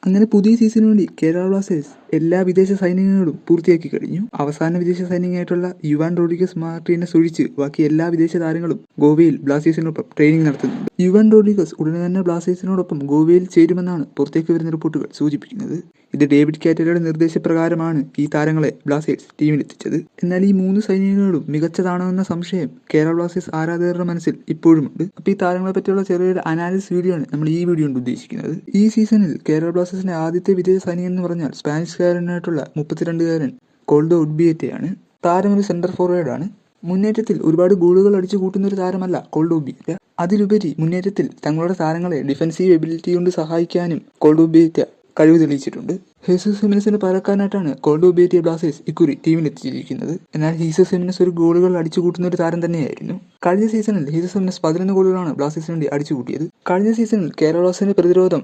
അങ്ങനെ പുതിയ സീസണിന് വേണ്ടി കേരള ബ്ലാസ്റ്റേഴ്സ് എല്ലാ വിദേശ സൈനികങ്ങളും പൂർത്തിയാക്കി കഴിഞ്ഞു. അവസാന വിദേശ സൈനികനായിട്ടുള്ള യുവാൻ റോഡ്രിഗസ് മാർട്ടീനസ് ഒഴിച്ച് ബാക്കി എല്ലാ വിദേശ താരങ്ങളും ഗോവയിൽ ബ്ലാസ്റ്റേഴ്സിനൊപ്പം ട്രെയിനിങ് നടത്തുന്നുണ്ട്. യുവാൻ റോഡ്രിഗസ് ഉടനെ തന്നെ ബ്ലാസ്റ്റേഴ്സിനോടൊപ്പം ഗോവയിൽ ചേരുമെന്നാണ് പുറത്തേക്ക് വരുന്ന റിപ്പോർട്ടുകൾ സൂചിപ്പിക്കുന്നത്. ഇത് ഡേവിഡ് കാറ്റലയുടെ നിർദ്ദേശപ്രകാരമാണ് ഈ താരങ്ങളെ ബ്ലാസ്റ്റേഴ്സ് ടീമിലെത്തിച്ചത്. എന്നാൽ ഈ 3 സൈനികങ്ങളും മികച്ചതാണെന്ന സംശയം കേരള ബ്ലാസ്റ്റേഴ്സ് ആരാധകരുടെ മനസ്സിൽ ഇപ്പോഴുമുണ്ട്. അപ്പോൾ ഈ താരങ്ങളെ പറ്റിയുള്ള ചെറിയൊരു അനാലിസിസ് വീഡിയോ ആണ് നമ്മൾ ഈ വീഡിയോ കൊണ്ട് ഉദ്ദേശിക്കുന്നത്. ഈ സീസണിൽ കേരള ബ്ലാസ്റ്റേഴ്സിന്റെ ആദ്യത്തെ വിദേശ സൈനികൻ എന്ന് പറഞ്ഞാൽ സ്പാനിഷ്കാരനായിട്ടുള്ള 32-കാരൻ കോൾഡോ ഉഡ്ബിയറ്റയാണ്. താരം ഒരു സെന്റർ ഫോർവേഡാണ്. മുന്നേറ്റത്തിൽ ഒരുപാട് ഗോളുകൾ അടിച്ചു കൂട്ടുന്ന ഒരു താരമല്ല കോൾഡോ ഉഡ്ബിയറ്റ. അതിലുപരി മുന്നേറ്റത്തിൽ തങ്ങളുടെ താരങ്ങളെ ഡിഫൻസീവ് എബിലിറ്റി കൊണ്ട് സഹായിക്കാനും കോൾഡോ ഉഡ്ബിയറ്റ കഴിവ് തെളിയിച്ചിട്ടുണ്ട്. ഹീസസ് ഹിമെനസിന് പകരക്കാരനായിട്ടാണ് കോൾഡോ ഉഡ്ബിയറ്റയെ ബ്ലാസ്റ്റേഴ്സ് ഇക്കുറി ടീമിലെത്തിച്ചിരിക്കുന്നത്. എന്നാൽ ഹീസസ് ഹിമെനസ് ഒരു ഗോളുകൾ അടിച്ചു കൂട്ടുന്ന ഒരു താരം തന്നെയായിരുന്നു. കഴിഞ്ഞ സീസണിൽ ഹീസസ് ഹിമെനസ് 11 ഗോളുകളാണ് ബ്ലാസ്റ്റേഴ്സിന് വേണ്ടി അടിച്ചു കൂട്ടിയത്. കഴിഞ്ഞ സീസണിൽ കേരള ബ്ലാസ്റ്റേഴ്സിന്റെ പ്രതിരോധം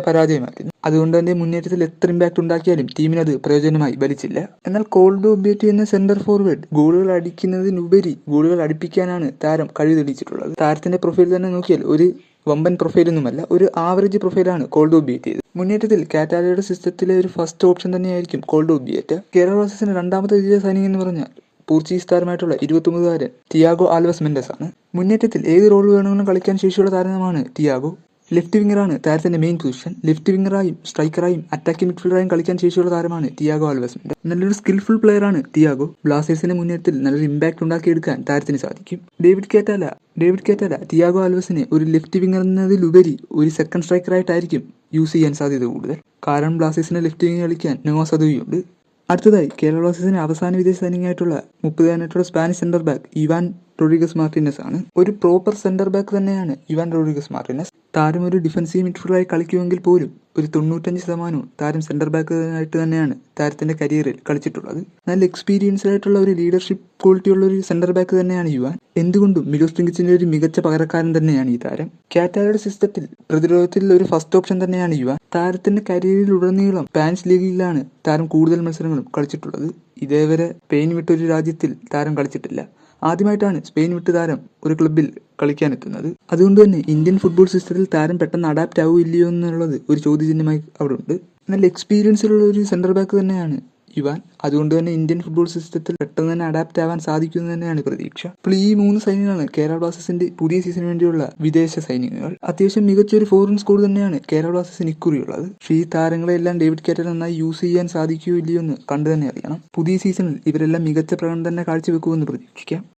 പരാജയമായിരുന്നു. അതുകൊണ്ട് തന്നെ മുന്നേറ്റത്തിൽ എത്ര ഇമ്പാക്ട് ഉണ്ടാക്കിയാലും ടീമിനത് പ്രയോജനമായി ഫലിച്ചില്ല. എന്നാൽ കോൾഡോ ഉഡ്ബിയറ്റ എന്ന സെന്റർ ഫോർവേഡ് ഗോളുകൾ അടിക്കുന്നതിനുപരി ഗോളുകൾ അടിപ്പിക്കാനാണ് താരം കഴിവ് തെളിയിച്ചിട്ടുള്ളത്. താരത്തിന്റെ പ്രൊഫൈൽ തന്നെ നോക്കിയാൽ ഒരു വമ്പൻ പ്രൊഫൈലൊന്നുമല്ല, ഒരു ആവറേജ് പ്രൊഫൈലാണ് കോൾഡോ ഉഡ്ബിയറ്റ. മുന്നേറ്റത്തിൽ കാറ്റാലയുടെ സിസ്റ്റത്തിലെ ഒരു ഫസ്റ്റ് ഓപ്ഷൻ തന്നെയായിരിക്കും കോൾഡോ ഉഡ്ബിയറ്റ. കേരള ബ്ലാസ്റ്റേഴ്സിന്റെ രണ്ടാമത്തെ വിദേശ സൈനികൻ എന്ന് പറഞ്ഞാൽ പോർച്ചുഗീസ് താരമായിട്ടുള്ള 29-കാരൻ തിയാഗോ ആൽവസ് മെൻഡസ് ആണ്. മുന്നേറ്റത്തിൽ ഏത് റോൾ വേണമെങ്കിലും കളിക്കാൻ ശേഷിയുള്ള താരമാണ് തിയാഗോ. ലെഫ്റ്റ് വിങ്ങറാണ് താരത്തിന്റെ മെയിൻ പൊസിഷൻ. ലെഫ്റ്റ് വിങ്ങറായും സ്ട്രൈക്കറായും അറ്റാക്കിംഗ് മിഡ്ഫീൽഡറായും കളിക്കാൻ ശേഷിയുള്ള താരമാണ് തിയാഗോ ആൽവസ് മെൻഡസ്. നല്ലൊരു സ്കിൽഫുൾ പ്ലെയറാണ് തിയാഗോ. ബ്ലാസ്റ്റേഴ്സിന്റെ മുന്നേറ്റത്തിൽ നല്ലൊരു ഇമ്പാക്ട് ഉണ്ടാക്കിയെടുക്കാൻ താരത്തിന് സാധിക്കും. ഡേവിഡ് കാറ്റാല തിയാഗോ ആൽവസിനെ ഒരു ലെഫ്റ്റ് വിങ്ങർ എന്നതിലുപരി ഒരു സെക്കൻഡ് സ്ട്രൈക്കറായിട്ടായിരിക്കും യൂസ് ചെയ്യാൻ സാധ്യത കൂടുതൽ. കാരണം ബ്ലാസ്റ്റേഴ്സിന്റെ ലെഫ്റ്റ് വിങ് കളിക്കാൻ നോവ സദുയുണ്ട്. അടുത്തതായി കേരള ബ്ലാസ്റ്റേഴ്സിന്റെ അവസാന വിദേശ സൈനികനായിട്ടുള്ള 30-കാരനായിട്ടുള്ള Spanish centre back Ivan Rodriguez Martinez ആണ്. ഒരു പ്രോപ്പർ സെന്റർ ബാക്ക് തന്നെയാണ് ഇവാൻ റോഡ്രിഗസ് മാർട്ടീനസ്. താരം ഒരു ഡിഫൻസീവ് മിഡ്ഫീൽഡറായി കളിക്കുമെങ്കിൽ പോലും ഒരു 95% താരം സെന്റർ ബാക്ക് ആയിട്ട് തന്നെയാണ് താരത്തിന്റെ കരിയറിൽ കളിച്ചിട്ടുള്ളത്. നല്ല എക്സ്പീരിയൻസ്ഡ് ആയിട്ടുള്ള ഒരു ലീഡർഷിപ്പ് ക്വാളിറ്റി ഉള്ള ഒരു സെന്റർ ബാക്ക് തന്നെയാണ് യുവാൻ. എന്തുകൊണ്ടും മിലോസ് ട്രിങ്കിച്ചിന്റെ ഒരു മികച്ച പകരക്കാരൻ തന്നെയാണ് ഈ താരം. കാറ്റാലയുടെ സിസ്റ്റത്തിൽ പ്രതിരോധത്തിൽ ഒരു ഫസ്റ്റ് ഓപ്ഷൻ തന്നെയാണ് യുവാൻ. താരത്തിന്റെ കരിയറിലുടനീളം സ്പാനിഷ് ലീഗിലാണ് താരം കൂടുതൽ മത്സരങ്ങളും കളിച്ചിട്ടുള്ളത്. ഇതേവരെ സ്പെയിൻ വിട്ടൊരു രാജ്യത്തിൽ താരം കളിച്ചിട്ടില്ല. ആദ്യമായിട്ടാണ് സ്പെയിൻ വിട്ട് താരം ഒരു ക്ലബ്ബിൽ കളിക്കാനെത്തുന്നത്. അതുകൊണ്ട് തന്നെ ഇന്ത്യൻ ഫുട്ബോൾ സിസ്റ്റത്തിൽ താരം പെട്ടെന്ന് അഡാപ്റ്റ് ആവുമോ ഇല്ലയോ എന്നുള്ളത് ഒരു ചോദ്യചിഹ്നമായി അവിടെ ഉണ്ട്. നല്ല എക്സ്പീരിയൻസിലുള്ള ഒരു സെന്റർ ബാക്ക് തന്നെയാണ് ഇവാൻ. അതുകൊണ്ട് തന്നെ ഇന്ത്യൻ ഫുട്ബോൾ സിസ്റ്റത്തിൽ പെട്ടെന്ന് തന്നെ അഡാപ്റ്റ് ആവാൻ സാധിക്കുമെന്ന് തന്നെയാണ് പ്രതീക്ഷ. അപ്പോൾ ഈ 3 സൈനികങ്ങളാണ് കേരള ബ്ലാസ്റ്റേഴ്സിന്റെ പുതിയ സീസണിന് വേണ്ടിയുള്ള വിദേശ സൈനികങ്ങൾ. അത്യാവശ്യം മികച്ചൊരു ഫോറിൻ സ്കോഡ് തന്നെയാണ് കേരള ബ്ലാസ്റ്റേഴ്സിന് ഇക്കുറിയുള്ളത്. പക്ഷേ ഈ താരങ്ങളെല്ലാം ഡേവിഡ് കാറ്റൽ നന്നായി യൂസ് ചെയ്യാൻ സാധിക്കുമോ ഇല്ലയോ എന്ന് കണ്ടു തന്നെ അറിയണം. പുതിയ സീസണിൽ ഇവരെല്ലാം മികച്ച പ്രകടനം തന്നെ കാഴ്ചവെക്കുമെന്ന് പ്രതീക്ഷിക്കാം.